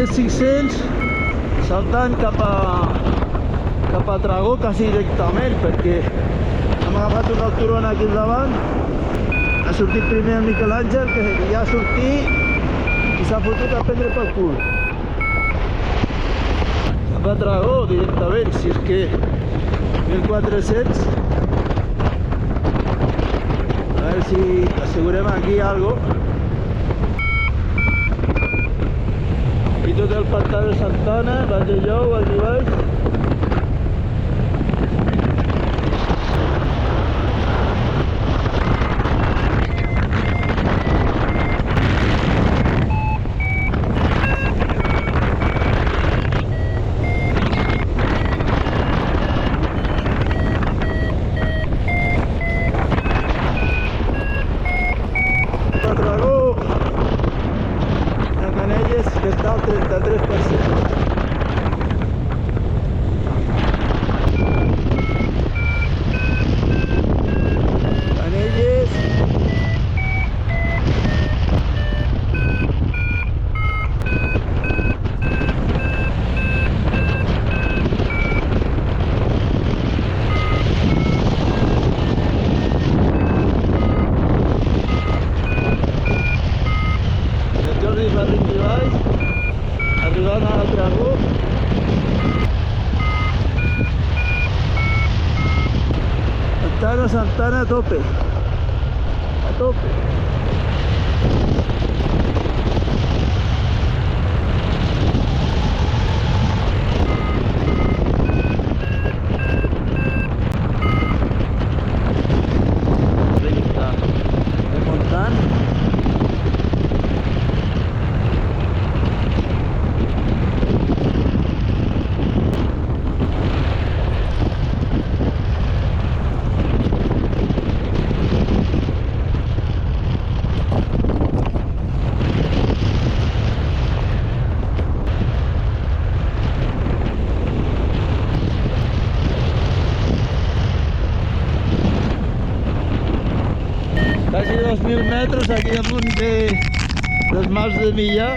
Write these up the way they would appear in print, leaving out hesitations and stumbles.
3-500 saltant cap a Tragó quasi directament, perquè hem agafat una turona aquí al davant. Ha sortit primer el Miquel Àngel, que ja ha sortit i s'ha fotut a prendre pel cul. Cap a Tragó directament, si és que 1400. A veure si assegurem aquí algo. I tot el pantà de Santana, Vall de Jou, Vall de Baix. Que està al 33%. Canelles. El Jordi va arribar baix. Arribant a Tragó. Santana a tope. A tope. Està remuntant. Quasi 2.000 metres aquí damunt dels Mals de Millà.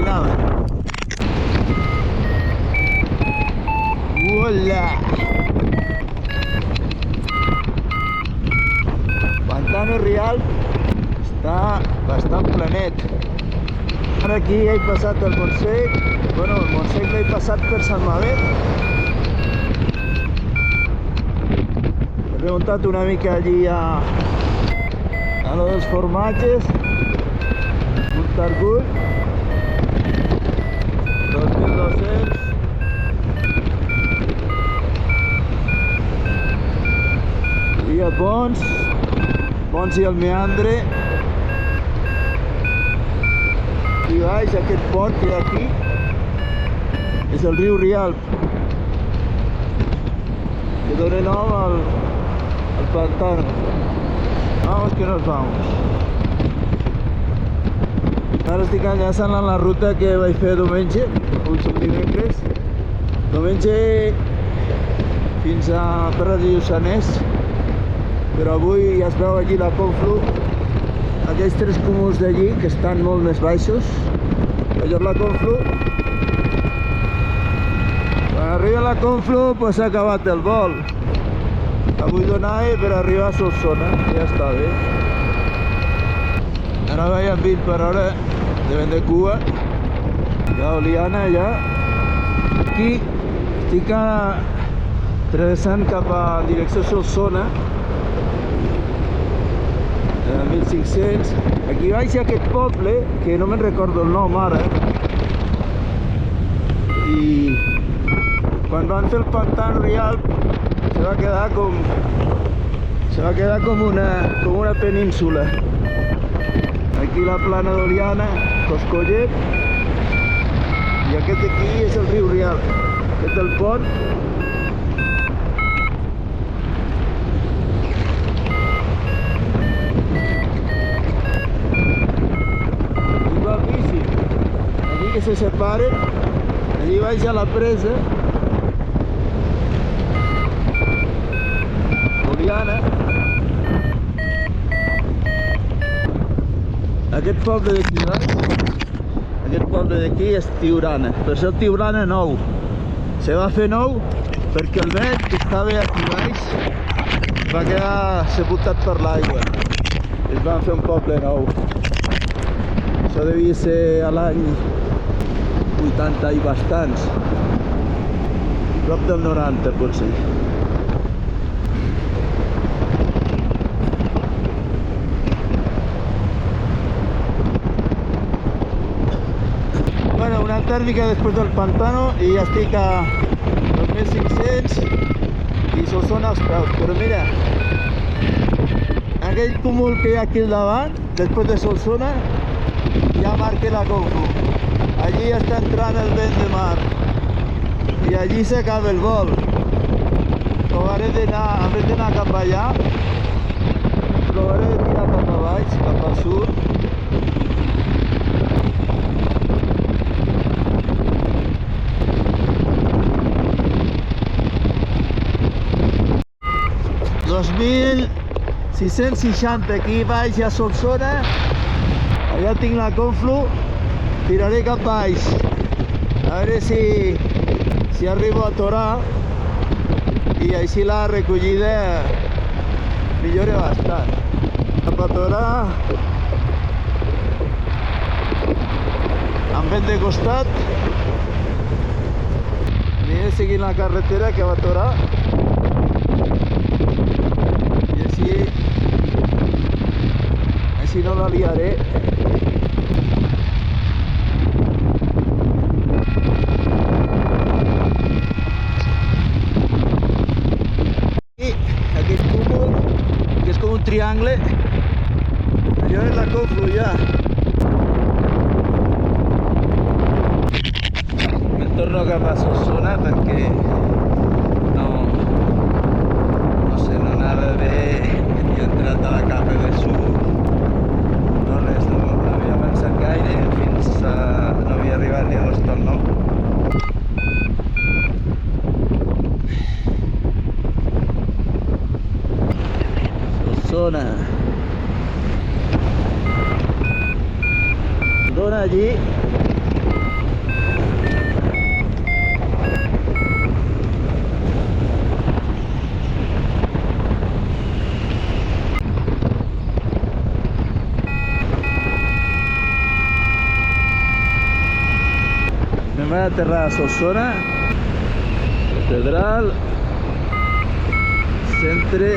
imaginaba. Hola. Pantano Real està bastant planet. Ara aquí he passat el Montsec. Bueno, el Montsec l'he passat per Sant Mamet. He remuntat una mica allí a lo dels formatges. Montargull 2200. I a Pons i el Meandre. I baix, aquest pont que hi ha aquí és el riu Rialb, que dona nom al pantano. Vamos que nos vamos. Ara estic enllaçant en la ruta que vaig fer diumenge, últim dimecres. Diumenge fins a Terra de Lluçanès, però avui ja es veu allí la Conflu, aquells tres cúmuls d'allí que estan molt més baixos. Allò és la Conflu. Quan arriba la Conflu, pues s'ha acabat el vol. Avui donava per arribar a Solsona, ja està bé. Ara vaig a 20 per hora de vent de cua. Hi ha Oliana allà. Aquí estic travessant cap a direcció Solsona. 1500. Aquí baix hi ha aquest poble que no me'n recordo el nom ara, i quan van fer el Pantano Real se va quedar com una península. Aquí la plana d'Oliana, Coscollet, i aquest aquí és el riu Rial. Aquest és el pont. Que se separen, allí baix a la presa Oliana. Aquest poble d'aquí baix, aquest poble d'aquí és Tiurana, però és el Tiurana nou. Se va fer nou perquè el vent que estava aquí baix va quedar sepultat per l'aigua. Es van fer un poble nou. Això devia ser a l'any 80 i bastants, prop del 90 potser. Bueno, una tèrmica després del pantano i ja estic a 2500 i Solsona als peus. Però mira, aquell cúmul que hi ha aquí al davant, després de Solsona, ja marca la Conflu. Allí està entrant el vent de mar i allí s'acaba el vol. Provaré d'anar, en vez d'anar cap allà, provaré de tirar cap a baix, cap al sud. $2.660 aquí baix a Solsona. Allà tinc la Conflu. Tiraré cap baix a veure si arribo a atorar i així la recollida millora bastant. Cap a atorar amb vent de costat, aniré seguint la carretera que va a atorar i així no la liaré. Triangle, allò és la Conflu ja. Me'n torno cap a Solsona perquè no sé, no anava bé. He entrat a la capa de sud, no res, no havia avançat gaire fins a... no havia arribat ni a l'Hostal Nou. Dona allí Anem a aterrar a Solsona, catedral, centre